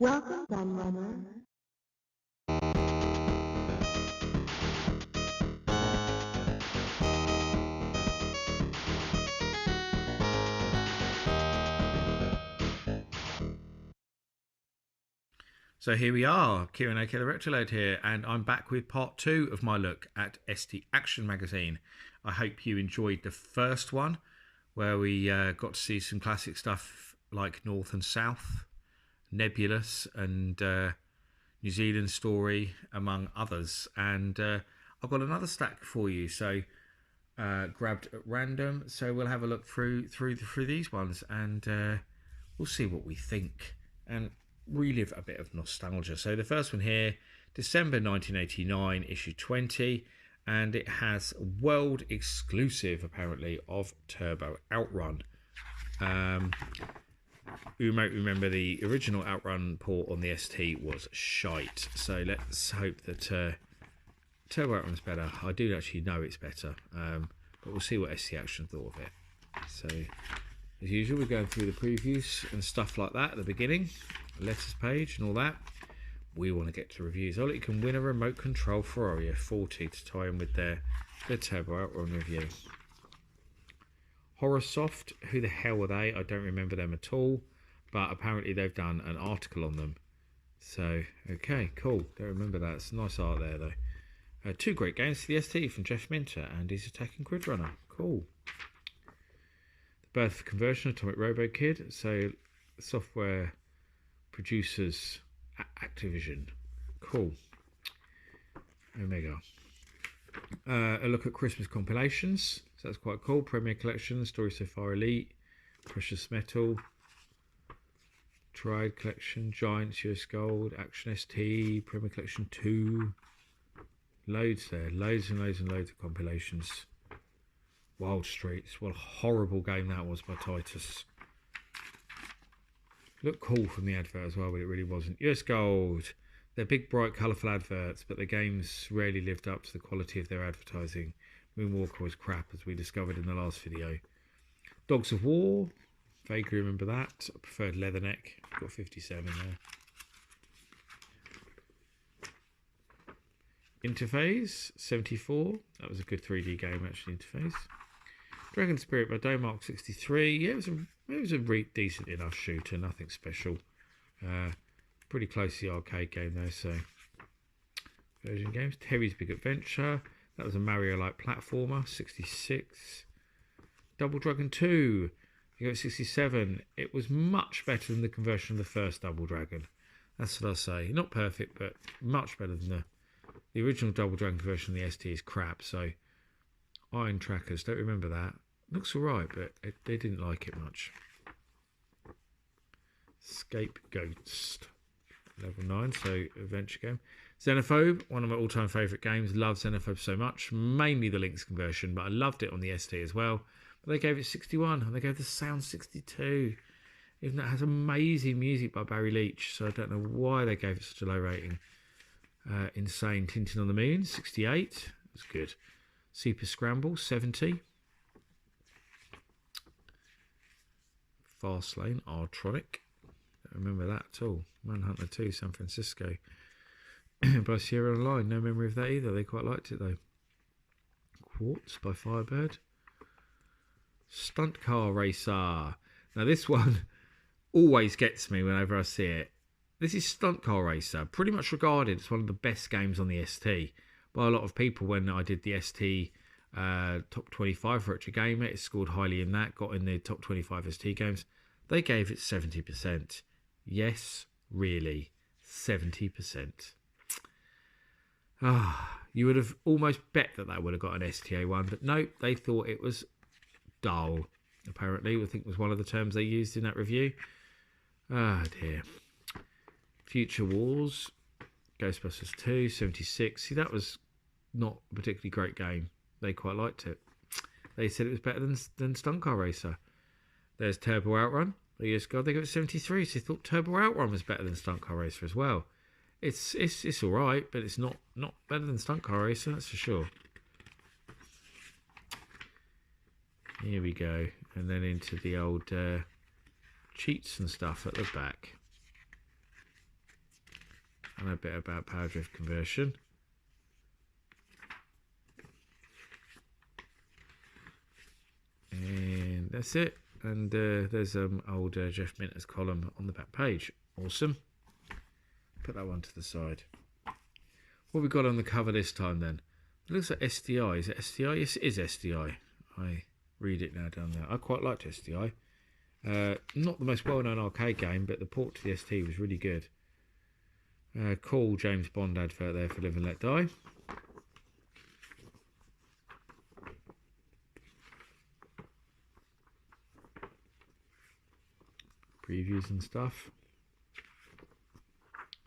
Welcome, Gunrunner. So here we are, Kieran aka the Retrolad here, and I'm back with part 2 of my look at ST Action magazine. I hope you enjoyed the first one, where we got to see some classic stuff like North and South, Nebulous, and New Zealand Story, among others. And I've got another stack for you, so grabbed at random. So we'll have a look through these ones, and we'll see what we think and relive a bit of nostalgia. So the first one here, December 1989, issue 20, and it has world exclusive apparently of Turbo Outrun. You might remember the original Outrun port on the ST was shite, so let's hope that Turbo Outrun's better. I do actually know it's better, but we'll see what ST Action thought of it. So as usual, we're going through the previews and stuff like that at the beginning, letters page and all that. We want to get to reviews. Oh, look, you can win a remote control Ferrari F40 to tie in with their Turbo Outrun review. Horrorsoft, who the hell are they? I don't remember them at all, but apparently they've done an article on them. So, okay, cool. Don't remember that. It's nice art there, though. 2 great games for the ST from Jeff Minter and his Attacking Grid Runner. Cool. The Birth of Conversion, Atomic Robo Kid. So, software producers at Activision. Cool. Omega. A look at Christmas compilations. So that's quite cool. Premier Collection, Story So Far Elite, Precious Metal, Triad Collection, Giants, US Gold, Action ST, Premier Collection 2. Loads there. Loads and loads and loads of compilations. Wild Streets. What a horrible game that was by Titus. Looked cool from the advert as well, but it really wasn't. US Gold. They're big, bright, colourful adverts, but the games rarely lived up to the quality of their advertising. Moonwalker was crap, as we discovered in the last video. Dogs of War. Vaguely remember that. I preferred Leatherneck. Got 57 there. Interface 74. That was a good 3D game, actually. Interface. Dragon Spirit by Domark 63. Yeah, it was a decent enough shooter, nothing special. Pretty close to the arcade game though, so. Version games. Terry's Big Adventure. That was a Mario-like platformer, 66. Double Dragon 2. You got 67. It was much better than the conversion of the first Double Dragon. That's what I'll say. Not perfect, but much better than the original Double Dragon conversion of the ST is crap, so. Iron Trackers, don't remember that. Looks alright, but they didn't like it much. Scapegoats, level 9, so adventure game. Xenophobe, one of my all-time favourite games. Love Xenophobe so much, mainly the Lynx conversion, but I loved it on the ST as well. But they gave it 61, and they gave the sound 62. Even though it has amazing music by Barry Leach, so I don't know why they gave it such a low rating. Insane. Tintin on the Moon, 68. That's good. Super Scramble, 70. Fastlane, Artronic. Don't remember that at all. Manhunter 2, San Francisco. By Sierra Online, no memory of that either. They quite liked it though. Quartz by Firebird. Stunt Car Racer. Now this one always gets me whenever I see it. This is Stunt Car Racer. Pretty much regarded as one of the best games on the ST by a lot of people. When I did the ST top 25 for Retro Gamer, it scored highly in that. Got in the top 25 ST games. They gave it 70%. Yes, really. 70%. You would have almost bet that would have got an STA1, but no, they thought it was dull, apparently. I think was one of the terms they used in that review. Ah, dear. Future Wars, Ghostbusters 2, 76. See, that was not a particularly great game. They quite liked it. They said it was better than Stunt Car Racer. There's Turbo Outrun. Years ago, they got 73, so they thought Turbo Outrun was better than Stunt Car Racer as well. It's all right, but it's not better than Stunt Car Racer, that's for sure. Here we go, and then into the old cheats and stuff at the back. and a bit about power drift conversion. And that's it. And there's old Jeff Minter's column on the back page. Awesome. Put that one to the side. What we got on the cover this time then? It looks like STI. Is it STI? Yes, it is STI. I read it now down there. I quite liked STI. Not the most well-known arcade game, but the port to the ST was really good. Cool James Bond advert there for Live and Let Die. Previews and stuff.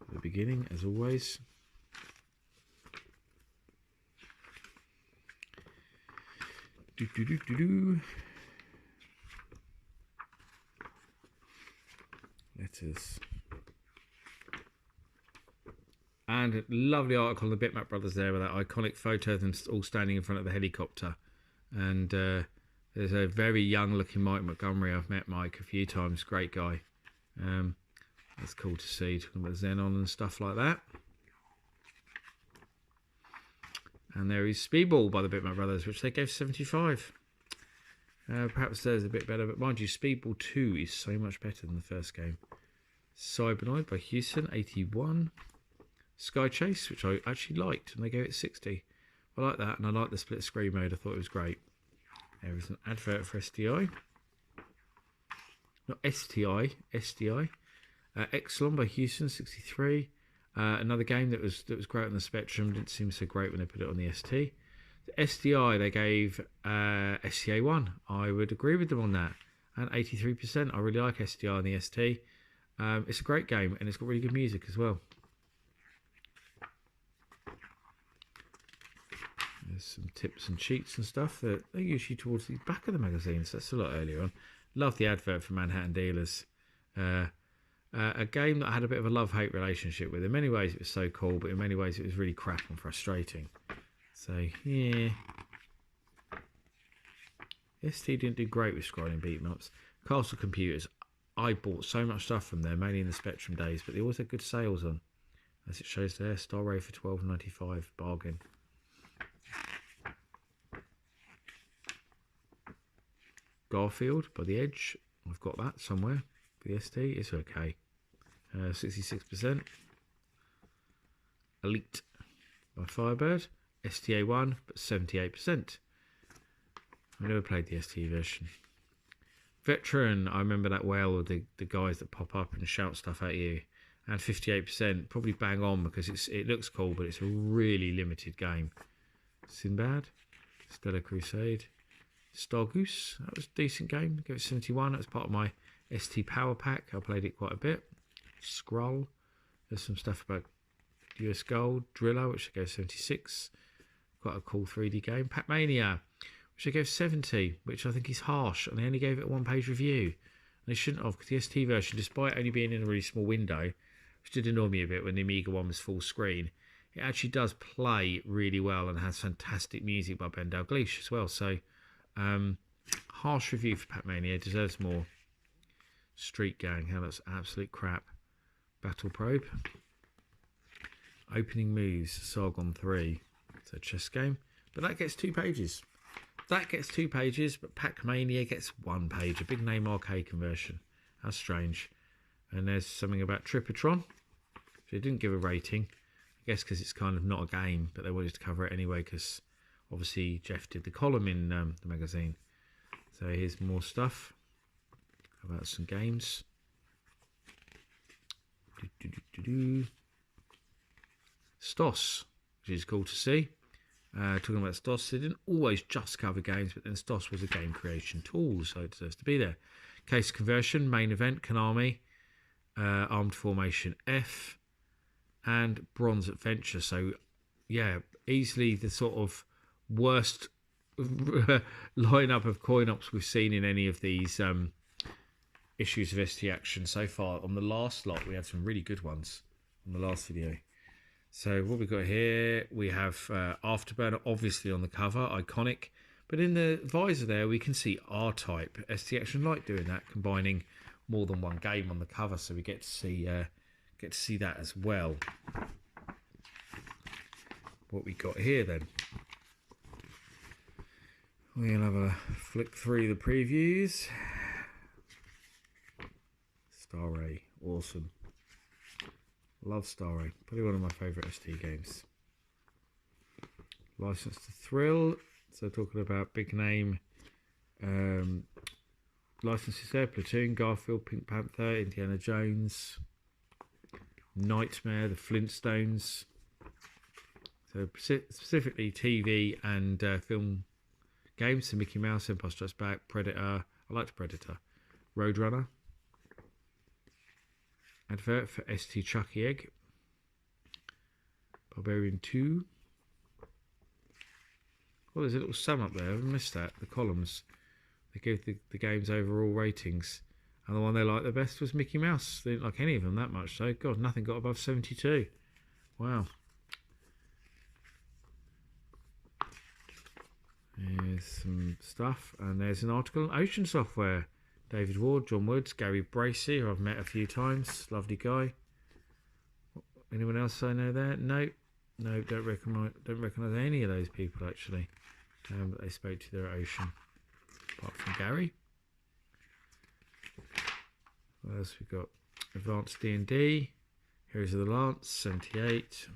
At the beginning, as always. Letters. And a lovely article on the Bitmap Brothers there with that iconic photo of them all standing in front of the helicopter. And there's a very young looking Mike Montgomery. I've met Mike a few times. Great guy. That's cool to see. Talking about Xenon and stuff like that. And there is Speedball by the Bitmap Brothers, which they gave 75. Perhaps there's a bit better, but mind you, Speedball 2 is so much better than the first game. Cybernoid by Houston, 81. Sky Chase, which I actually liked, and they gave it 60. I like that, and I like the split screen mode. I thought it was great. There was an advert for STI. Not STI, STI. Exelon by Houston, 63. Another game that was great on the Spectrum. Didn't seem so great when they put it on the ST. The STI, they gave STA 1. I would agree with them on that. And 83%. I really like STI on the ST. It's a great game, and it's got really good music as well. There's some tips and cheats and stuff that they're usually towards the back of the magazine, so that's a lot earlier on. Love the advert for Manhattan Dealers. A game that I had a bit of a love-hate relationship with. In many ways it was so cool, but in many ways it was really crap and frustrating. So, yeah. ST didn't do great with scrolling beat-em-ups. Castle Computers. I bought so much stuff from there, mainly in the Spectrum days, but they always had good sales on. As it shows there, Star Ray for $12.95, bargain. Garfield by The Edge. I've got that somewhere. For the ST, it's okay. 66%. Elite by Firebird. STA 1, but 78%. I never played the ST version. Veteran, I remember that well, with the guys that pop up and shout stuff at you. And 58%, probably bang on because it looks cool, but it's a really limited game. Sinbad, Stellar Crusade. Star Goose, that was a decent game. Gave it 71. That was part of my ST Power Pack. I played it quite a bit. Scroll. There's some stuff about US Gold. Driller, which I gave 76. Quite a cool 3D game. Pac-Mania, which I gave 70, which I think is harsh. And they only gave it a one-page review. And they shouldn't have, because the ST version, despite only being in a really small window, which did annoy me a bit when the Amiga one was full screen, it actually does play really well and has fantastic music by Ben Dalglish as well. So, harsh review for Pac-Mania, deserves more. Street Gang, hell, that's absolute crap. Battle Probe. Opening Moves, Sargon 3. It's a chess game, but that gets 2 pages. That gets 2 pages, but Pac-Mania gets 1 page. A big name arcade conversion. How strange. And there's something about Tripotron. They didn't give a rating. I guess because it's kind of not a game, but they wanted to cover it anyway because obviously Jeff did the column in the magazine. So here's more stuff about some games. Stos, which is cool to see. Talking about Stos, they didn't always just cover games, but then Stos was a game creation tool, so it deserves to be there. Case Conversion, Main Event, Konami, Armed Formation F, and Bronze Adventure. So, yeah, easily the sort of worst lineup of coin-ops we've seen in any of these issues of ST Action so far. On the last lot, we had some really good ones on the last video. So what we've got here, we have Afterburner, obviously on the cover, iconic. But in the visor there, we can see R-Type. ST Action like doing that, combining more than one game on the cover. So we get to see get to see that as well. What we got here then? We'll have a flick through the previews. Star Ray, awesome. Love Star Ray, probably one of my favourite ST games. License to Thrill, so talking about big name licenses there. Platoon, Garfield, Pink Panther, Indiana Jones, Nightmare, the Flintstones. So specifically TV and film games. So Mickey Mouse, Empire Strikes Back, Predator. I liked Predator. Roadrunner. Advert for ST Chucky Egg. Barbarian 2. Oh, there's a little sum up there. I missed that. The columns. They give the game's overall ratings. And the one they liked the best was Mickey Mouse. They didn't like any of them that much. So, God, nothing got above 72. Wow. There's some stuff. And there's an article on Ocean Software. David Ward, John Woods, Gary Bracey, who I've met a few times. Lovely guy. Anyone else I know there? No. No, don't recognise any of those people, actually. But they spoke to their Ocean. Apart from Gary. What else we got? Advanced D&D. Heroes of the Lance, 78.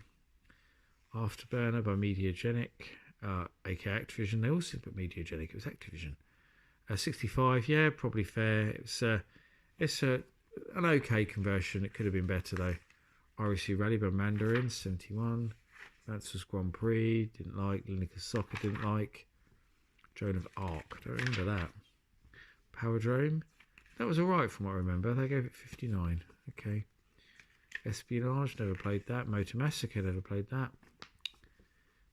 Afterburner by Mediagenic. aka Activision. They also put Mediagenic. It was Activision. 65, yeah, probably fair. It's an okay conversion. It could have been better though. RSC Rally by Mandarin, 71. Lancers Grand Prix, didn't like. Lineker Soccer, didn't like. Joan of Arc, don't remember that. Powerdrome, that was alright from what I remember. They gave it 59. Okay. Espionage, never played that. Motor Massacre, never played that.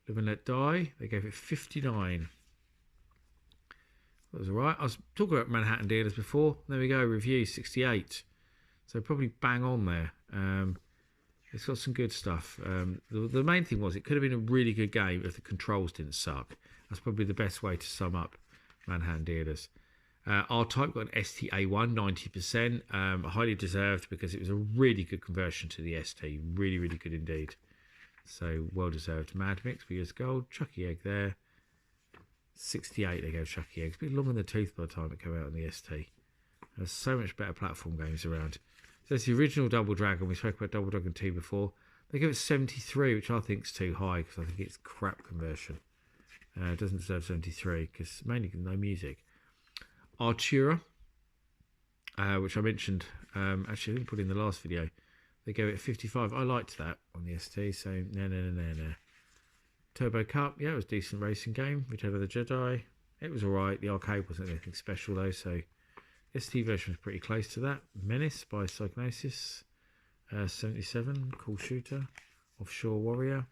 Live and Let Die, they gave it 59. That was alright. I was talking about Manhattan Dealers before. There we go, review 68. So probably bang on there. It's got some good stuff. The main thing was it could have been a really good game if the controls didn't suck. That's probably the best way to sum up Manhattan Dealers. R-Type got an ST-A1, 90%. Highly deserved because it was a really good conversion to the ST. Really, really good indeed. So well deserved. Mad Mix for years gold. Chucky Egg there. 68 they gave Chucky Egg. It's a bit long in the tooth by the time it came out on the ST. There's so much better platform games around. So it's the original Double Dragon. We spoke about Double Dragon 2 before. They give it 73, which I think is too high because I think it's crap conversion. It doesn't deserve 73 because mainly no music. Artura, which I mentioned, actually I didn't put in the last video. They gave it 55. I liked that on the ST, so no. Turbo Cup, yeah, it was a decent racing game. Return of the Jedi, it was alright. The arcade wasn't anything special though, so ST version was pretty close to that. Menace by Psygnosis, 77, cool shooter. Offshore Warrior.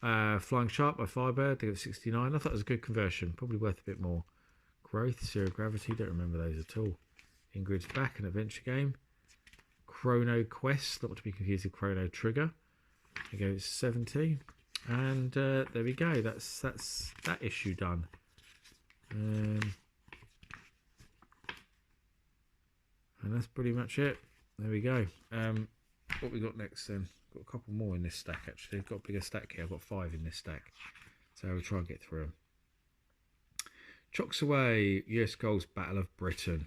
Flying Shark by Firebird, they gave it 69. I thought it was a good conversion, probably worth a bit more. Growth, Zero Gravity, don't remember those at all. Ingrid's Back, an adventure game. Chrono Quest, not to be confused with Chrono Trigger. They gave it 70. And there we go, that's that issue done. And that's pretty much it. There we go. What we got next then? Got a couple more in this stack actually. I've got a bigger stack here. I've got 5 in this stack. So we'll try and get through them. Chocks Away, US Goals Battle of Britain.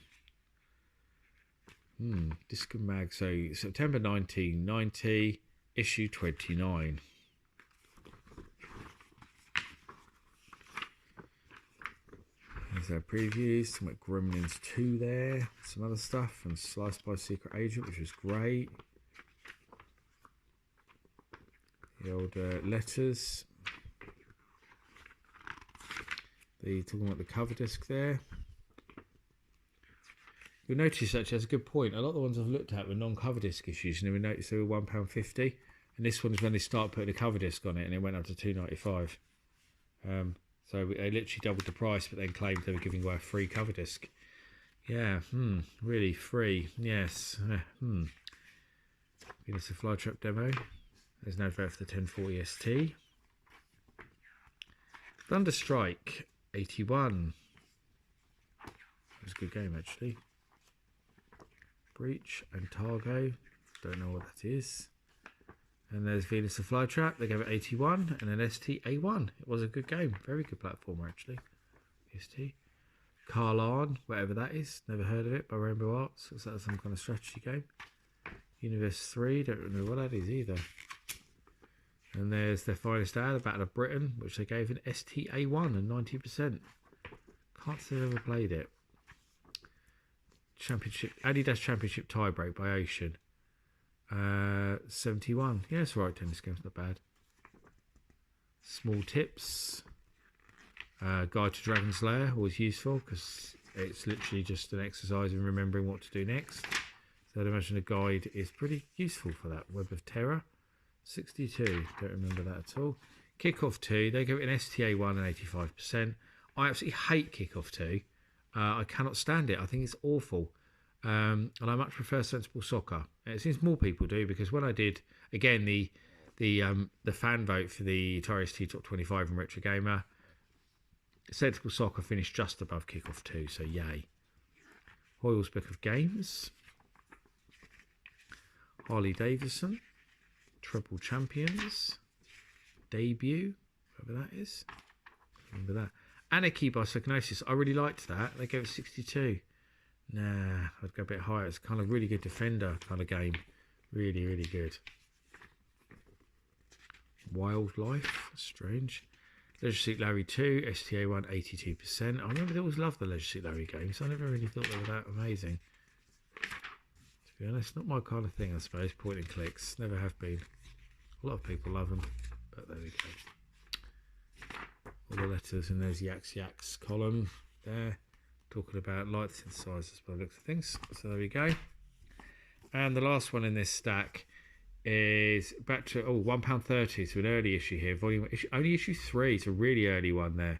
Disc and Mag. So September 1990, issue 29. There's our previews. Some like Gremlins 2 there. Some other stuff. And Sliced by Secret Agent, which was great. The old letters. Talking about the cover disc there. You'll notice actually, that's a good point. A lot of the ones I've looked at were non-cover disc issues, and we noticed they were £1.50. And this one is when they start putting a cover disc on it, and it went up to £2.95. So they literally doubled the price, but then claimed they were giving away a free cover disc. Yeah, really free. Yes. Giving us a Flytrap demo. There's no vote for the 1040 ST. Thunderstrike 81. It was a good game actually. Breach and Targo. don't know what that is. And there's Venus the Flytrap. They gave it 81, and an ST A1. It was a good game. Very good platformer, actually. ST. Carlan, whatever that is. Never heard of it, by Rainbow Arts. Is that some kind of strategy game? Universe 3. Don't know what that is either. And there's their finest hour, the Battle of Britain, which they gave an ST A1 and 90%. Can't say I've ever played it. Championship, Adidas Championship Tiebreak by Ocean. 71. Yeah, it's alright, tennis game's not bad. Small Tips. Guide to Dragon's Lair, always useful because it's literally just an exercise in remembering what to do next. So I'd imagine a guide is pretty useful for that. Web of Terror. 62. Don't remember that at all. Kickoff 2. They give it an STA1 and 85%. I absolutely hate Kickoff 2. I cannot stand it. I think it's awful. And I much prefer Sensible Soccer. And it seems more people do, because when I did, again, the fan vote for the Atari ST Top 25 and Retro Gamer, Sensible Soccer finished just above Kickoff 2, so yay. Hoyle's Book of Games. Harley Davidson. Treble Champions. Debut. Whatever that is. Remember that. Anarchy by Psygnosis. I really liked that. They gave it 62. Nah, I'd go a bit higher. It's kind of really good defender kind of game. Really, really good. Wildlife. Strange. Leisure Suit Larry 2. STA1 82%. I remember they always loved the Leisure Suit Larry games. I never really thought they were that amazing. To be honest, not my kind of thing, I suppose. Point and clicks. Never have been. A lot of people love them. But there we go. All the letters, and there's Yaks column there, talking about light synthesizers by the looks of things. So there we go. And the last one in this stack is back to £1.30, so an early issue here, volume issue, only issue 3, it's a really early one there,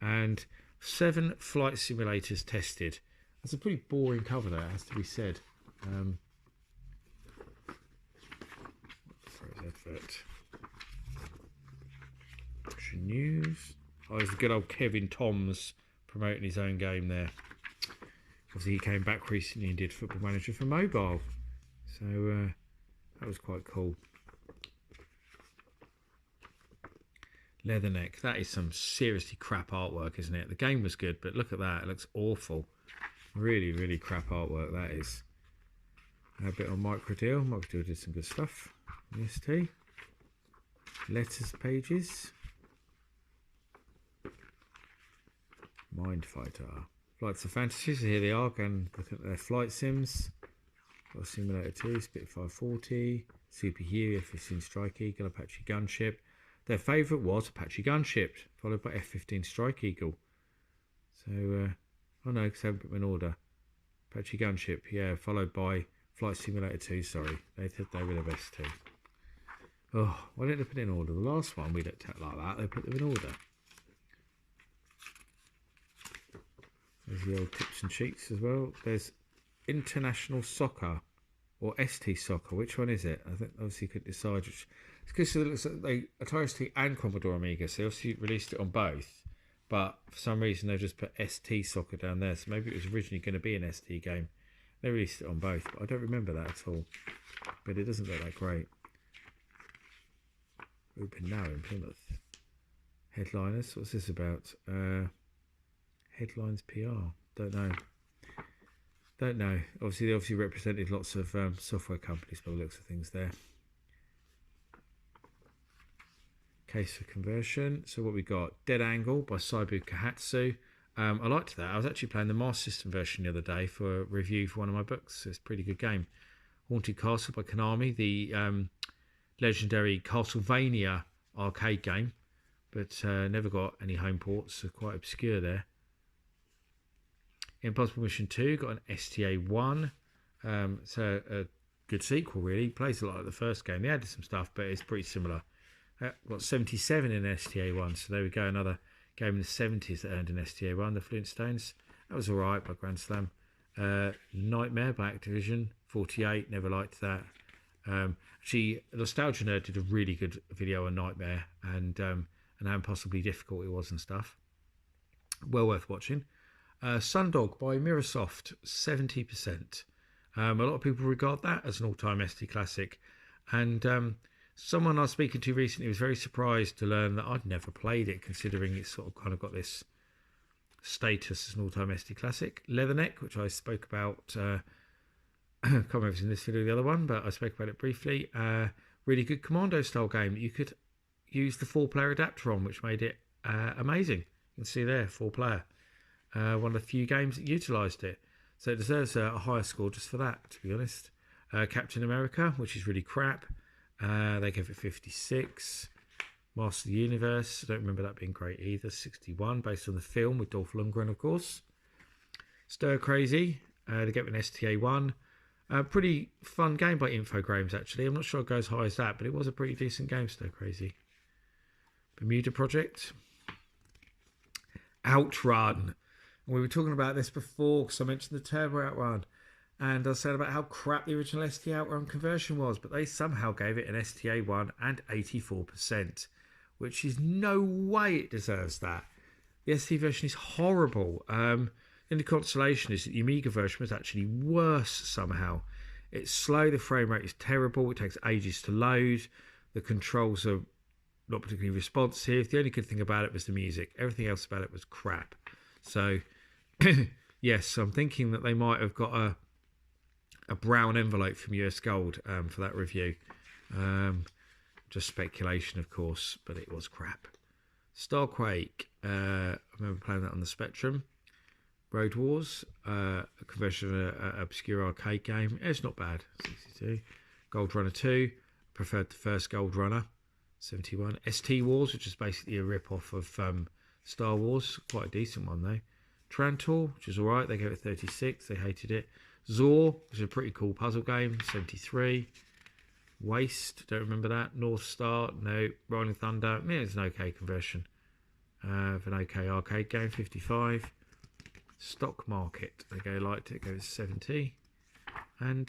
and 7 flight simulators tested. That's a pretty boring cover there, has to be said. Advert. Action News. Oh, there's the good old Kevin Toms promoting his own game there. Obviously, he came back recently and did Football Manager for mobile. So that was quite cool. Leatherneck. That is some seriously crap artwork, isn't it? The game was good, but look at that. It looks awful. Really, really crap artwork, that is. A bit on Microdeal. Microdeal did some good stuff. ST. Letters pages. Mindfighter. Flights of Fantasy. So here they are. Going look at their flight sims. Got Simulator 2, Spitfire 40, Super Huey, F-15 Strike Eagle, Apache Gunship. Their favourite was Apache Gunship, followed by F-15 Strike Eagle. So, oh no, because I haven't put them in order. Apache Gunship, yeah, followed by Flight Simulator 2, sorry. They said they were the best two. Oh, why didn't they put it in order? The last one we looked at like that, they put them in order. There's the old tips and cheats as well. There's International Soccer or ST Soccer. Which one is it? I think obviously you could decide which. It's because it looks like they Atari ST and Commodore Amiga, so they obviously released it on both, but for some reason they just put ST Soccer down there, so maybe it was originally going to be an ST game. They released it on both, but I don't remember that at all. But it doesn't look that great. Open now in Plymouth. Headliners. What's this about? Headlines PR. Don't know. Don't know. Obviously, they obviously represented lots of software companies by the looks of things there. Case for conversion. So what we got? Dead Angle by Saibu Kahatsu. I liked that. I was actually playing the Master System version the other day for a review for one of my books. It's a pretty good game. Haunted Castle by Konami, the legendary Castlevania arcade game, but never got any home ports, so quite obscure there. Impossible Mission 2 got an STA1, so a good sequel really. Plays a lot like the first game. They added some stuff, but it's pretty similar. Got 77 in STA1, so there we go, another game in the 70s that earned an STA1, the Flintstones. That was alright by Grand Slam. Nightmare by Activision, 48, never liked that. Actually, Nostalgia Nerd did a really good video on Nightmare and how impossibly difficult it was and stuff. Well worth watching. Sundog by Mirasoft, 70%. A lot of people regard that as an all-time ST classic, and someone I was speaking to recently was very surprised to learn that I'd never played it, considering it's sort of kind of got this status as an all-time ST classic. Leatherneck, which I spoke about, I can't remember if it's in this video or the other one, but I spoke about it briefly. Really good commando style game that you could use the 4-player adapter on, which made it amazing. You can see there, 4-player. One of the few games that utilised it. So it deserves a higher score just for that, to be honest. Captain America, which is really crap. They gave it 56. Master of the Universe, I don't remember that being great either. 61, based on the film with Dolph Lundgren, of course. Stir Crazy, they gave it an STA1. Pretty fun game by Infogrames, actually. I'm not sure it goes as high as that, but it was a pretty decent game, Stir Crazy. Bermuda Project. Outrun. And we were talking about this before, because I mentioned the Turbo Outrun. And I said about how crap the original ST Outrun conversion was, but they somehow gave it an STA1 and 84%, which is no way it deserves that. The ST version is horrible. The only consolation is that the Amiga version was actually worse somehow. It's slow, the frame rate is terrible, it takes ages to load, the controls are not particularly responsive. The only good thing about it was the music. Everything else about it was crap. So, yes, I'm thinking that they might have got a brown envelope from US Gold for that review. Just speculation, of course, but it was crap. Starquake, I remember playing that on the Spectrum. Road Wars, a conversion of an obscure arcade game. It's not bad, 62. Gold Runner 2, preferred the first Gold Runner, 71. ST Wars, which is basically a rip-off of Star Wars, quite a decent one though. Trantor, which is alright, they gave it 36, they hated it. Zor, which is a pretty cool puzzle game, 73. Waste, don't remember that. North Star, no. Rolling Thunder, yeah, it's an okay conversion of an okay arcade game, 55. Stock Market, they liked it, goes 70. And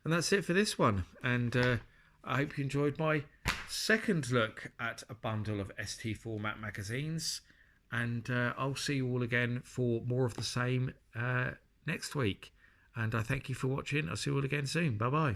that's it for this one. And I hope you enjoyed my second look at a bundle of ST format magazines. And I'll see you all again for more of the same next week. And I thank you for watching. I'll see you all again soon. Bye bye.